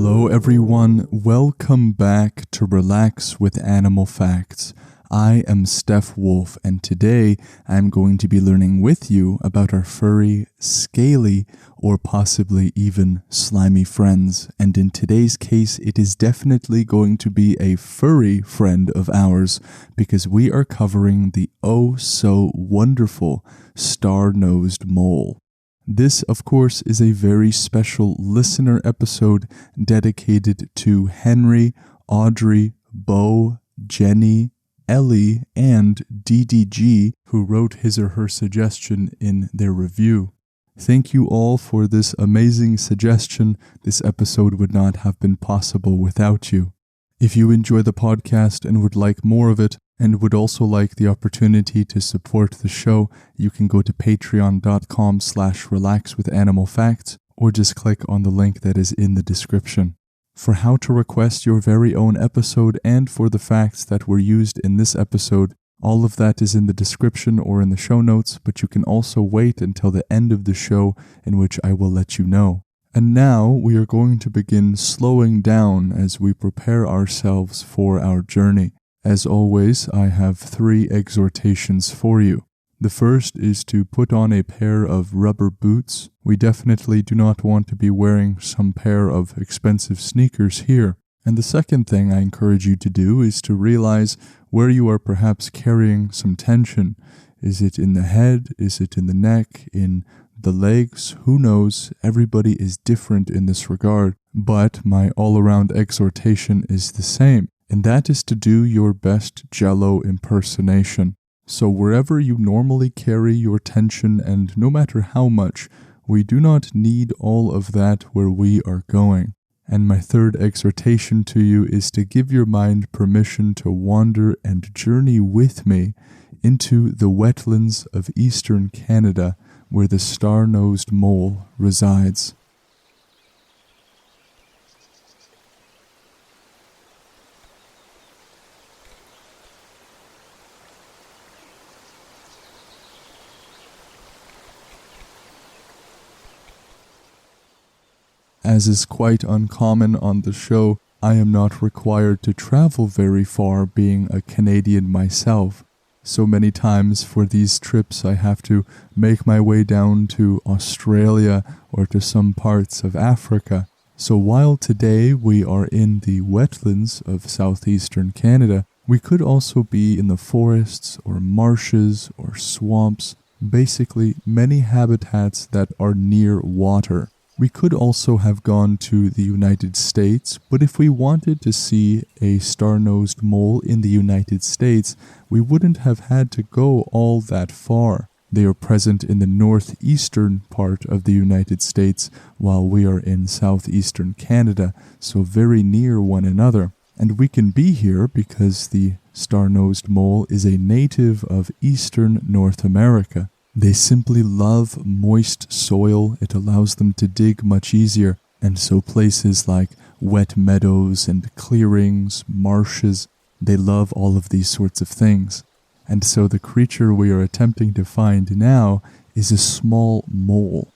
Hello everyone, welcome back to Relax with Animal Facts. I am Stef Wolfe, and today I'm going to be learning with you about our furry, scaly, or possibly even slimy friends. And in today's case, it is definitely going to be a furry friend of ours because we are covering the oh-so-wonderful star-nosed mole. This, of course, is a very special listener episode dedicated to Henry, Audrey, Bo, Jenny, Ellie, and DDG, who wrote his or her suggestion in their review. Thank you all for this amazing suggestion. This episode would not have been possible without you. If you enjoy the podcast and would like more of it, and would also like the opportunity to support the show, you can go to patreon.com/relaxwithanimalfacts or just click on the link that is in the description. For how to request your very own episode and for the facts that were used in this episode, all of that is in the description or in the show notes, but you can also wait until the end of the show in which I will let you know. And now we are going to begin slowing down as we prepare ourselves for our journey. As always, I have 3 exhortations for you. The first is to put on a pair of rubber boots. We definitely do not want to be wearing some pair of expensive sneakers here. And the second thing I encourage you to do is to realize where you are perhaps carrying some tension. Is it in the head? Is it in the neck? In the legs? Who knows? Everybody is different in this regard. But my all-around exhortation is the same. And that is to do your best Jell-O impersonation. So wherever you normally carry your tension, and no matter how much, we do not need all of that where we are going. And my third exhortation to you is to give your mind permission to wander and journey with me into the wetlands of eastern Canada, where the star-nosed mole resides. As is quite uncommon on the show, I am not required to travel very far, being a Canadian myself. So many times for these trips I have to make my way down to Australia or to some parts of Africa. So while today we are in the wetlands of southeastern Canada, we could also be in the forests or marshes or swamps, basically many habitats that are near water. We could also have gone to the United States, but if we wanted to see a star-nosed mole in the United States, we wouldn't have had to go all that far. They are present in the northeastern part of the United States, while we are in southeastern Canada, so very near one another. And we can be here because the star-nosed mole is a native of eastern North America. They simply love moist soil. It allows them to dig much easier, and so places like wet meadows and clearings, marshes, they love all of these sorts of things. And so the creature we are attempting to find now is a small mole.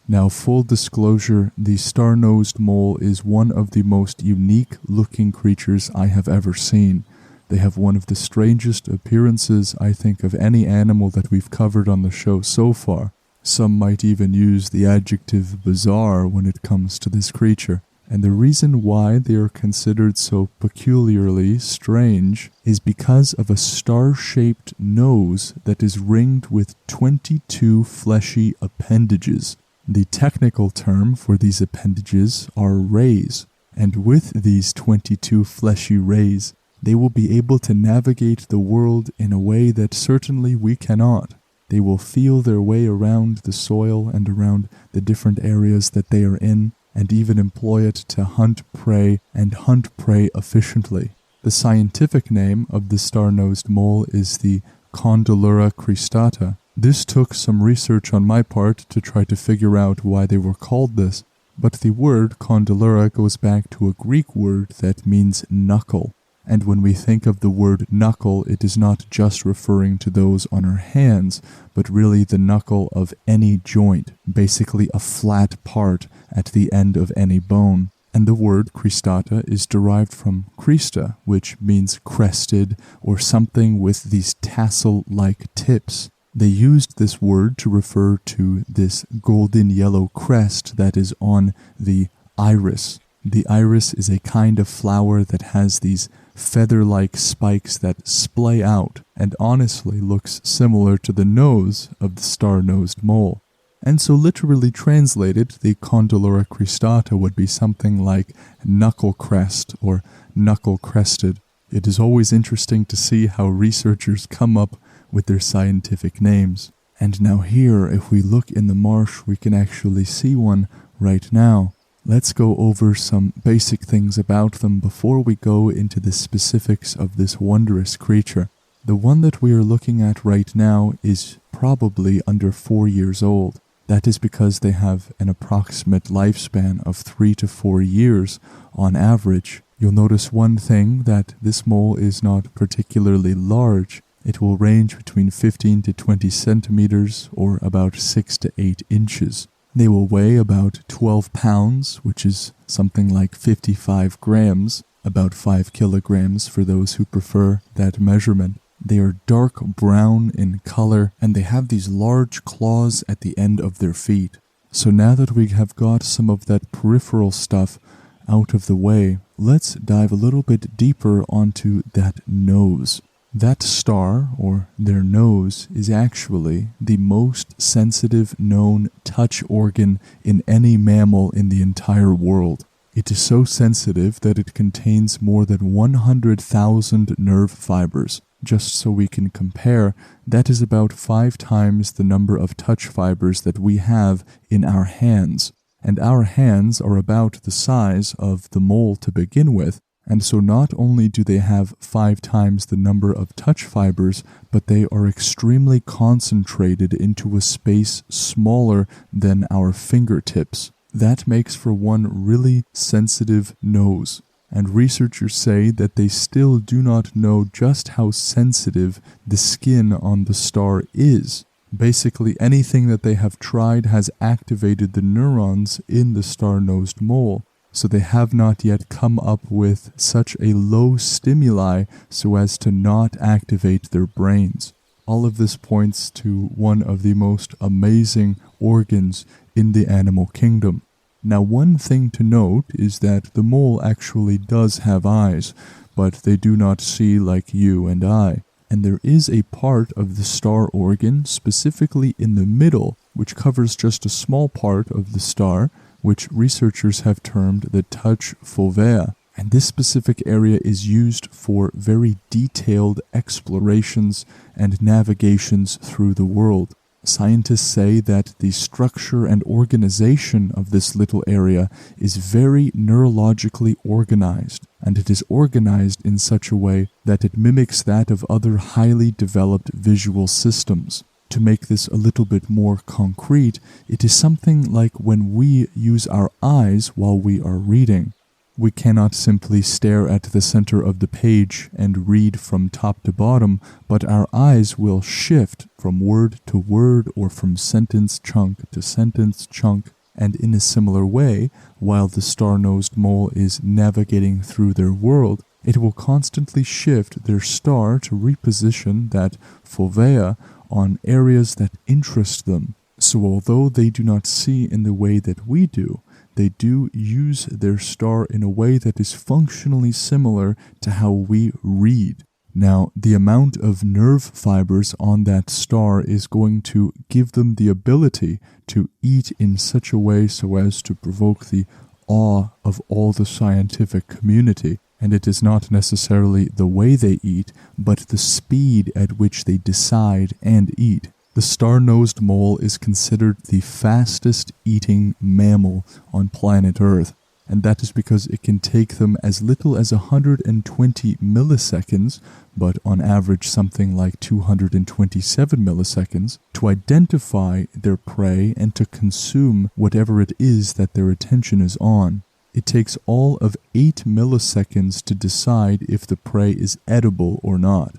Now, full disclosure, the star-nosed mole is one of the most unique looking creatures I have ever seen. They have one of the strangest appearances, I think, of any animal that we've covered on the show so far. Some might even use the adjective bizarre when it comes to this creature. And the reason why they are considered so peculiarly strange is because of a star-shaped nose that is ringed with 22 fleshy appendages. The technical term for these appendages are rays. And with these 22 fleshy rays, they will be able to navigate the world in a way that certainly we cannot. They will feel their way around the soil and around the different areas that they are in, and even employ it to hunt prey and hunt prey efficiently. The scientific name of the star-nosed mole is the Condylura cristata. This took some research on my part to try to figure out why they were called this, but the word Condylura goes back to a Greek word that means knuckle. And when we think of the word knuckle, it is not just referring to those on our hands, but really the knuckle of any joint, basically a flat part at the end of any bone. And the word cristata is derived from crista, which means crested or something with these tassel-like tips. They used this word to refer to this golden yellow crest that is on the iris. The iris is a kind of flower that has these feather-like spikes that splay out and honestly looks similar to the nose of the star-nosed mole. And so literally translated, the Condylura cristata would be something like knuckle crest or knuckle crested. It is always interesting to see how researchers come up with their scientific names. And now here, if we look in the marsh, we can actually see one right now. Let's go over some basic things about them before we go into the specifics of this wondrous creature. The one that we are looking at right now is probably under 4 years old. That is because they have an approximate lifespan of 3 to 4 years on average. You'll notice one thing, that this mole is not particularly large. It will range between 15 to 20 centimeters or about 6 to 8 inches. They will weigh about 12 pounds, which is something like 55 grams, about 5 kilograms for those who prefer that measurement. They are dark brown in color, and they have these large claws at the end of their feet. So now that we have got some of that peripheral stuff out of the way, let's dive a little bit deeper onto that nose. That star, or their nose, is actually the most sensitive known touch organ in any mammal in the entire world. It is so sensitive that it contains more than 100,000 nerve fibers. Just so we can compare, that is about 5 times the number of touch fibers that we have in our hands. And our hands are about the size of the mole to begin with. And so not only do they have 5 times the number of touch fibers, but they are extremely concentrated into a space smaller than our fingertips. That makes for one really sensitive nose. And researchers say that they still do not know just how sensitive the skin on the star is. Basically, anything that they have tried has activated the neurons in the star-nosed mole. So they have not yet come up with such a low stimuli so as to not activate their brains. All of this points to one of the most amazing organs in the animal kingdom. Now, one thing to note is that the mole actually does have eyes, but they do not see like you and I. And there is a part of the star organ, specifically in the middle, which covers just a small part of the star, which researchers have termed the touch fovea. And this specific area is used for very detailed explorations and navigations through the world. Scientists say that the structure and organization of this little area is very neurologically organized, and it is organized in such a way that it mimics that of other highly developed visual systems. To make this a little bit more concrete, it is something like when we use our eyes while we are reading. We cannot simply stare at the center of the page and read from top to bottom, but our eyes will shift from word to word or from sentence chunk to sentence chunk, and in a similar way, while the star-nosed mole is navigating through their world, it will constantly shift their star to reposition that fovea on areas that interest them. So although they do not see in the way that we do, they do use their star in a way that is functionally similar to how we read. Now, the amount of nerve fibers on that star is going to give them the ability to eat in such a way so as to provoke the awe of all the scientific community. And it is not necessarily the way they eat, but the speed at which they decide and eat. The star-nosed mole is considered the fastest eating mammal on planet Earth, and that is because it can take them as little as 120 milliseconds, but on average something like 227 milliseconds, to identify their prey and to consume whatever it is that their attention is on. It takes all of 8 milliseconds to decide if the prey is edible or not.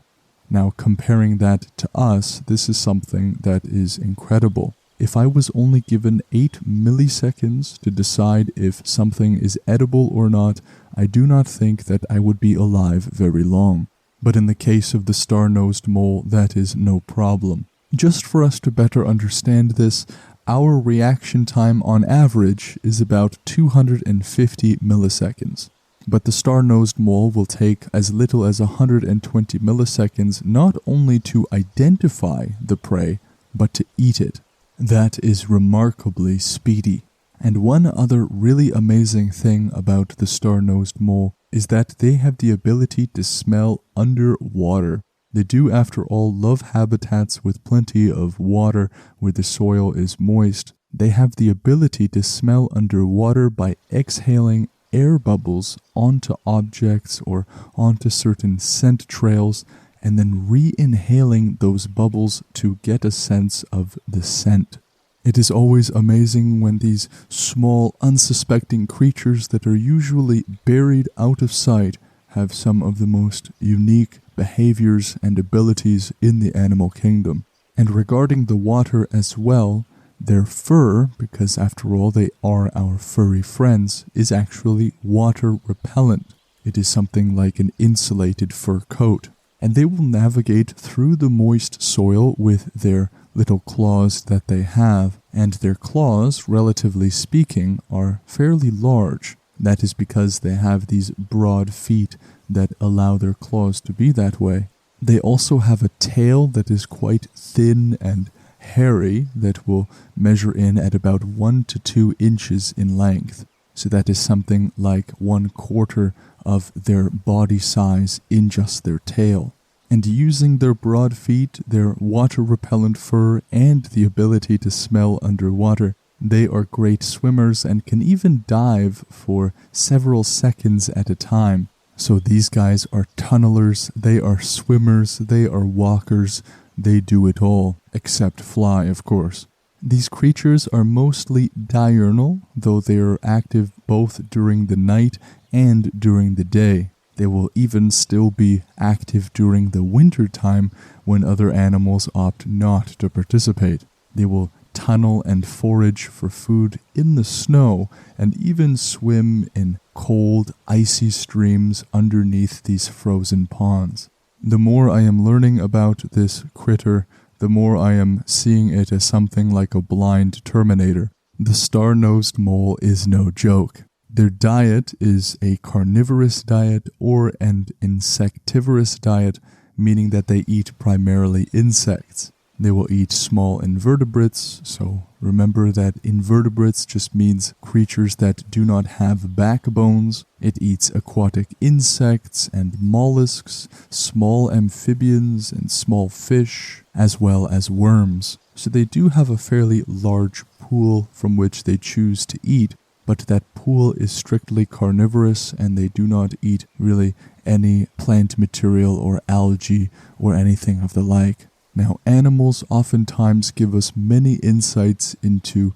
Now, comparing that to us, this is something that is incredible. If I was only given 8 milliseconds to decide if something is edible or not, I do not think that I would be alive very long. But in the case of the star-nosed mole, that is no problem. Just for us to better understand this, our reaction time on average is about 250 milliseconds. But the star-nosed mole will take as little as 120 milliseconds not only to identify the prey, but to eat it. That is remarkably speedy. And one other really amazing thing about the star-nosed mole is that they have the ability to smell underwater. They do, after all, love habitats with plenty of water where the soil is moist. They have the ability to smell underwater by exhaling air bubbles onto objects or onto certain scent trails, and then re-inhaling those bubbles to get a sense of the scent. It is always amazing when these small, unsuspecting creatures that are usually buried out of sight have some of the most unique behaviors and abilities in the animal kingdom. And regarding the water as well, their fur, because after all they are our furry friends, is actually water repellent. It is something like an insulated fur coat. And they will navigate through the moist soil with their little claws that they have, and their claws, relatively speaking, are fairly large. That is because they have these broad feet that allow their claws to be that way. They also have a tail that is quite thin and hairy that will measure in at about 1 to 2 inches in length. So that is something like 1/4 of their body size in just their tail. And using their broad feet, their water-repellent fur, and the ability to smell underwater, they are great swimmers and can even dive for several seconds at a time. So these guys are tunnelers, they are swimmers, they are walkers, they do it all, except fly, of course. These creatures are mostly diurnal, though they are active both during the night and during the day. They will even still be active during the winter time when other animals opt not to participate. They will tunnel and forage for food in the snow and even swim in cold, icy streams underneath these frozen ponds. The more I am learning about this critter, the more I am seeing it as something like a blind Terminator. The star-nosed mole is no joke. Their diet is a carnivorous diet or an insectivorous diet, meaning that they eat primarily insects. They will eat small invertebrates, so remember that invertebrates just means creatures that do not have backbones. It eats aquatic insects and mollusks, small amphibians and small fish, as well as worms. So they do have a fairly large pool from which they choose to eat, but that pool is strictly carnivorous and they do not eat really any plant material or algae or anything of the like. Now, animals oftentimes give us many insights into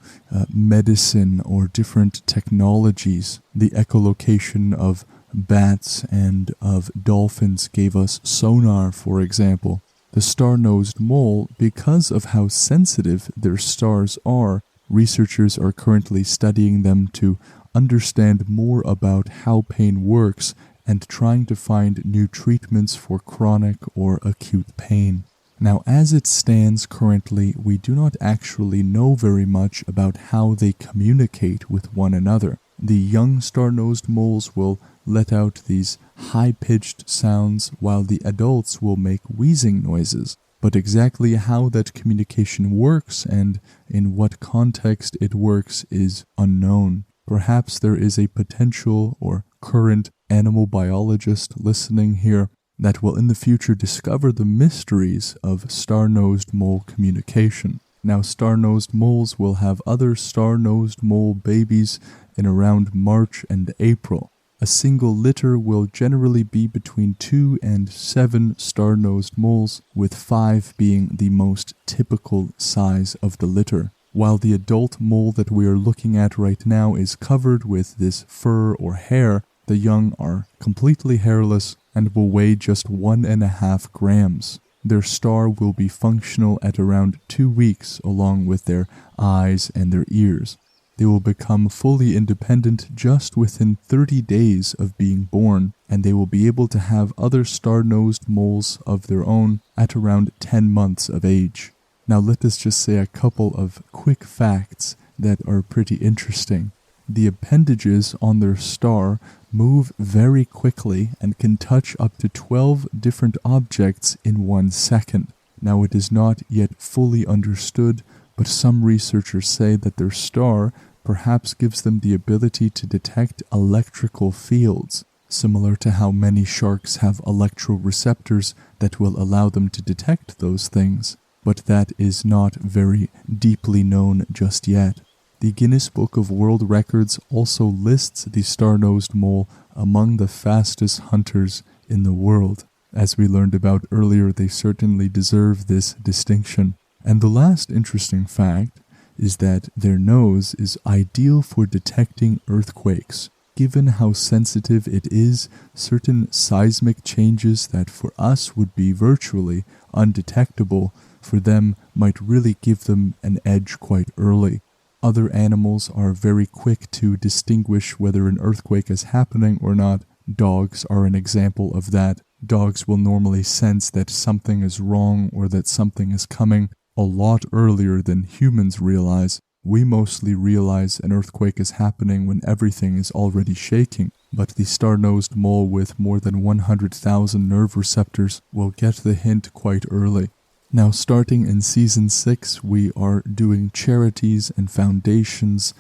medicine or different technologies. The echolocation of bats and of dolphins gave us sonar, for example. The star-nosed mole, because of how sensitive their stars are, researchers are currently studying them to understand more about how pain works and trying to find new treatments for chronic or acute pain. Now, as it stands currently, we do not actually know very much about how they communicate with one another. The young star-nosed moles will let out these high-pitched sounds while the adults will make wheezing noises. But exactly how that communication works and in what context it works is unknown. Perhaps there is a potential or current animal biologist listening here that will in the future discover the mysteries of star-nosed mole communication. Now, star-nosed moles will have other star-nosed mole babies in around March and April. A single litter will generally be between 2 and 7 star-nosed moles, with 5 being the most typical size of the litter. While the adult mole that we are looking at right now is covered with this fur or hair, the young are completely hairless and will weigh just 1.5 grams. their star will be functional at around 2 weeks along with their eyes and their ears. They will become fully independent just within 30 days of being born, and they will be able to have other star-nosed moles of their own at around 10 months of age. Now let us just say a couple of quick facts that are pretty interesting. The appendages on their star move very quickly and can touch up to 12 different objects in 1 second. Now it is not yet fully understood, but some researchers say that their star perhaps gives them the ability to detect electrical fields, similar to how many sharks have electroreceptors that will allow them to detect those things, but that is not very deeply known just yet. The Guinness Book of World Records also lists the star-nosed mole among the fastest hunters in the world. As we learned about earlier, they certainly deserve this distinction. And the last interesting fact is that their nose is ideal for detecting earthquakes. Given how sensitive it is, certain seismic changes that for us would be virtually undetectable, for them might really give them an edge quite early. Other animals are very quick to distinguish whether an earthquake is happening or not. Dogs are an example of that. Dogs will normally sense that something is wrong or that something is coming a lot earlier than humans realize. We mostly realize an earthquake is happening when everything is already shaking, but the star-nosed mole with more than 100,000 nerve receptors will get the hint quite early. Now, starting in Season 6, we are doing charities and foundations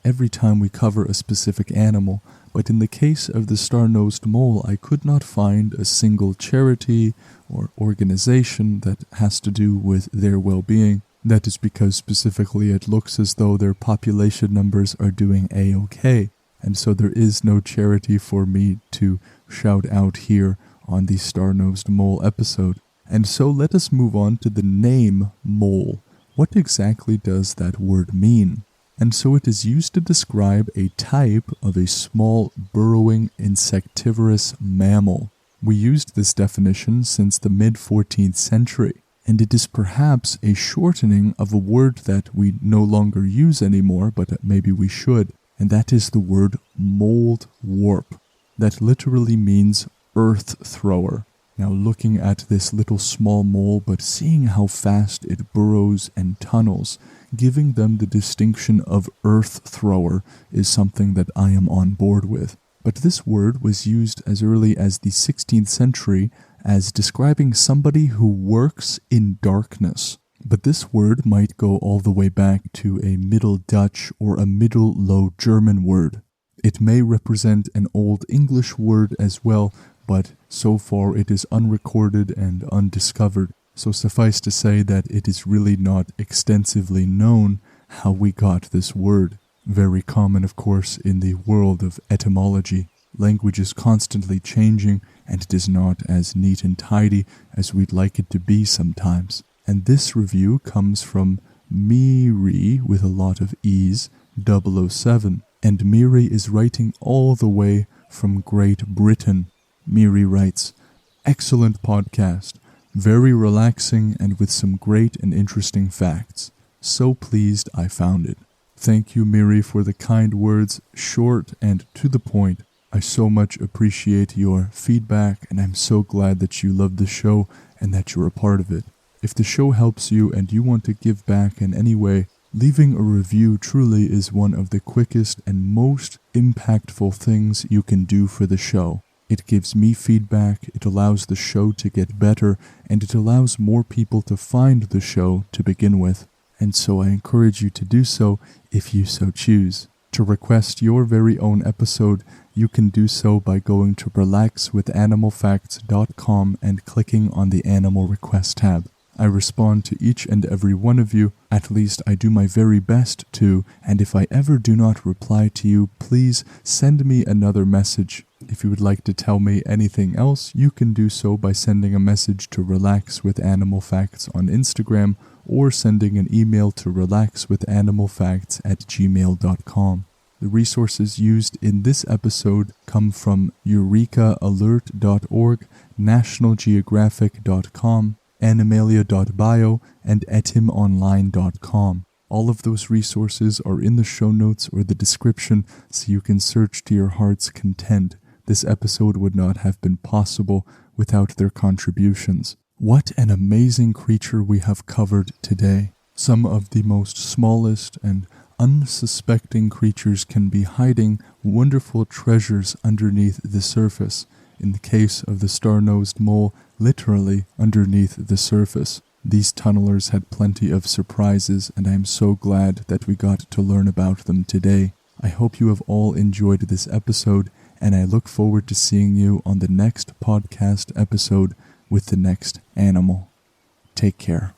every time we cover a specific animal. But in the case of the star-nosed mole, I could not find a single charity or organization that has to do with their well-being. That is because specifically it looks as though their population numbers are doing A-okay. And so there is no charity for me to shout out here on the star-nosed mole episode. And so let us move on to the name mole. What exactly does that word mean? And so it is used to describe a type of a small burrowing insectivorous mammal. We used this definition since the mid-14th century, and it is perhaps a shortening of a word that we no longer use anymore, but maybe we should, and that is the word moldwarp. That literally means earth thrower. Now looking at this little small mole, but seeing how fast it burrows and tunnels, giving them the distinction of earth thrower is something that I am on board with. But this word was used as early as the 16th century as describing somebody who works in darkness. But this word might go all the way back to a Middle Dutch or a Middle Low German word. It may represent an Old English word as well, but so far it is unrecorded and undiscovered, so suffice to say that it is really not extensively known how we got this word. Very common, of course, in the world of etymology. Language is constantly changing, and it is not as neat and tidy as we'd like it to be sometimes. And this review comes from Miri, with a lot of E's, 007, and Miri is writing all the way from Great Britain. Miri writes, "Excellent podcast, very relaxing and with some great and interesting facts. So pleased I found it." Thank you, Miri, for the kind words, short and to the point. I so much appreciate your feedback, and I'm so glad that you love the show and that you're a part of it. If the show helps you and you want to give back in any way, leaving a review truly is one of the quickest and most impactful things you can do for the show. It gives me feedback, it allows the show to get better, and it allows more people to find the show to begin with. And so I encourage you to do so if you so choose. To request your very own episode, you can do so by going to relaxwithanimalfacts.com and clicking on the Animal Request tab. I respond to each and every one of you, at least I do my very best to, and if I ever do not reply to you, please send me another message. If you would like to tell me anything else, you can do so by sending a message to Relax with Animal Facts on Instagram or sending an email to relaxwithanimalfacts@gmail.com. The resources used in this episode come from eurekaalert.org, nationalgeographic.com, animalia.bio, and etimonline.com. All of those resources are in the show notes or the description, so you can search to your heart's content. This episode would not have been possible without their contributions. What an amazing creature we have covered today. Some of the most smallest and unsuspecting creatures can be hiding wonderful treasures underneath the surface. In the case of the star-nosed mole, literally underneath the surface. These tunnelers had plenty of surprises, and I am so glad that we got to learn about them today. I hope you have all enjoyed this episode, and I look forward to seeing you on the next podcast episode with the next animal. Take care.